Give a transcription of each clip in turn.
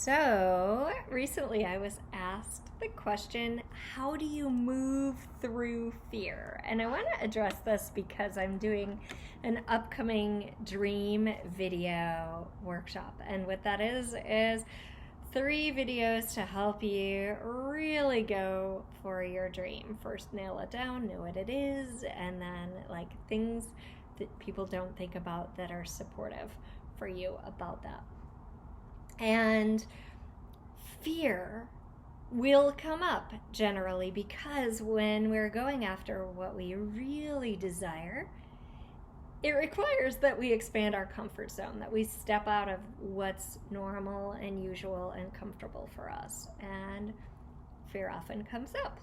So recently I was asked the question, how do you move through fear? And I want to address this because I'm doing an upcoming dream video workshop. And what that is 3 videos to help you really go for your dream. First, nail it down, know what it is, and then like things that people don't think about that are supportive for you about that. And fear will come up generally because when we're going after what we really desire, it requires that we expand our comfort zone, that we step out of what's normal and usual and comfortable for us. And fear often comes up.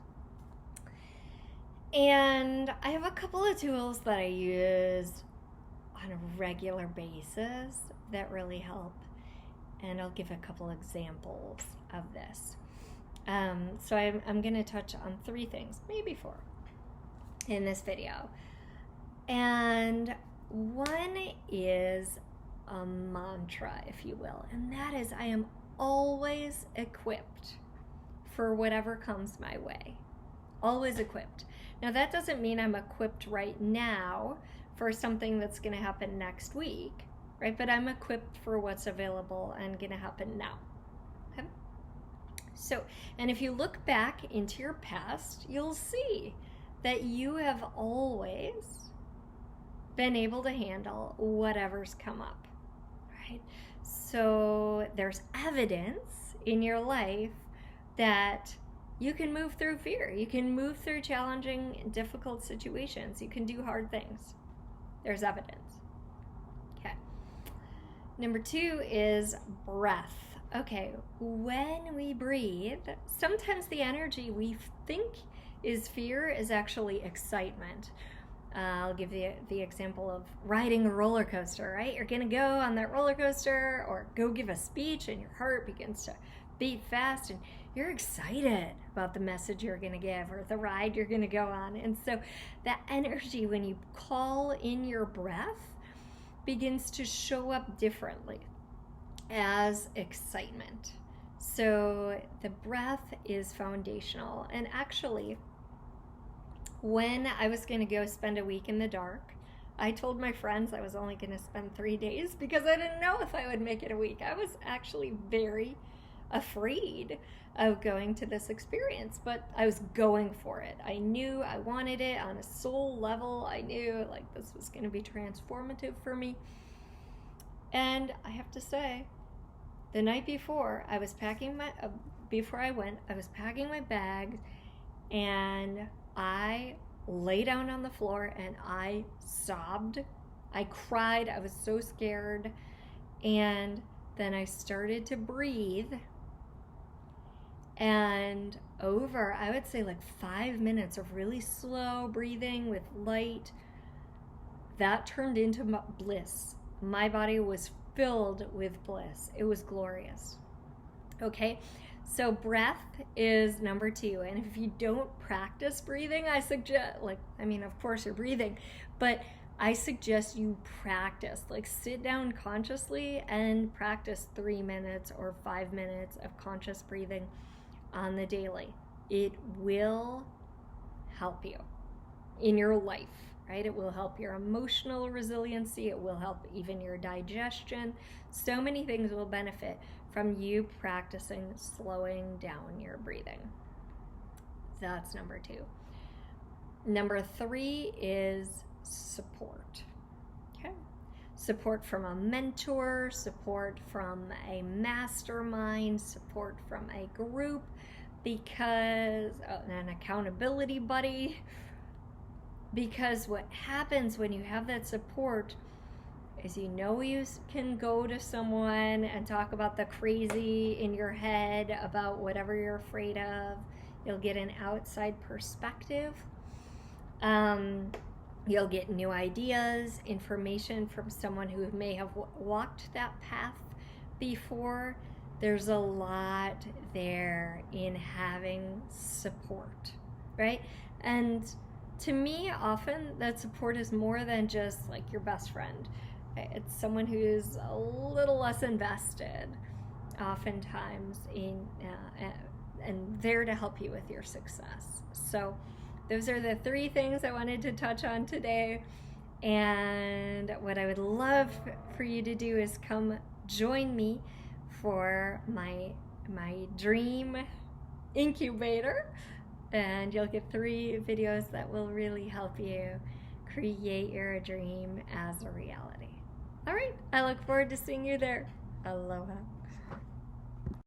And I have a couple of tools that I use on a regular basis that really help. And I'll give a couple examples of this. So I'm going to touch on 3 things, maybe 4, in this video. And one is a mantra, if you will, and that is I am always equipped for whatever comes my way. Always equipped. Now that doesn't mean I'm equipped right now for something that's going to happen next week. Right? But I'm equipped for what's available and going to happen now. Okay? So, and if you look back into your past, you'll see that you have always been able to handle whatever's come up. Right? So there's evidence in your life that you can move through fear. You can move through challenging, difficult situations. You can do hard things. There's evidence. Number 2 is breath. Okay, when we breathe, sometimes the energy we think is fear is actually excitement. I'll give you the example of riding a roller coaster, right? You're gonna go on that roller coaster or go give a speech and your heart begins to beat fast and you're excited about the message you're gonna give or the ride you're gonna go on. And so that energy, when you call in your breath, begins to show up differently as excitement. So the breath is foundational. And actually, when I was going to go spend a week in the dark, I told my friends I was only going to spend 3 days because I didn't know if I would make it a week. I was actually very afraid of going to this experience, but I was going for it. I knew I wanted it on a soul level. I knew like this was going to be transformative for me. And I have to say, the night before, I was packing before I went, I was packing my bags and I lay down on the floor and I sobbed. I cried. I was so scared. And then I started to breathe. And over, I would say like 5 minutes of really slow breathing with light, that turned into bliss. My body was filled with bliss. It was glorious. Okay, so breath is number 2. And if you don't practice breathing, I suggest, of course you're breathing, but I suggest you practice, like sit down consciously and practice 3 minutes or 5 minutes of conscious breathing on the daily. It will help you in your life, right? It will help your emotional resiliency. It will help even your digestion. So many things will benefit from you practicing slowing down your breathing. That's number 2. Number 3 is support. Okay. Support from a mentor, support from a mastermind, support from a group, because an accountability buddy. Because what happens when you have that support is you can go to someone and talk about the crazy in your head about whatever you're afraid of. You'll get an outside perspective. You'll get new ideas, information from someone who may have walked that path before. There's a lot there in having support, right? And to me, often that support is more than just like your best friend. It's someone who's a little less invested oftentimes and there to help you with your success. So those are the 3 things I wanted to touch on today. And what I would love for you to do is come join me for my dream incubator, and you'll get 3 videos that will really help you create your dream as a reality. All right, I look forward to seeing you there. Aloha.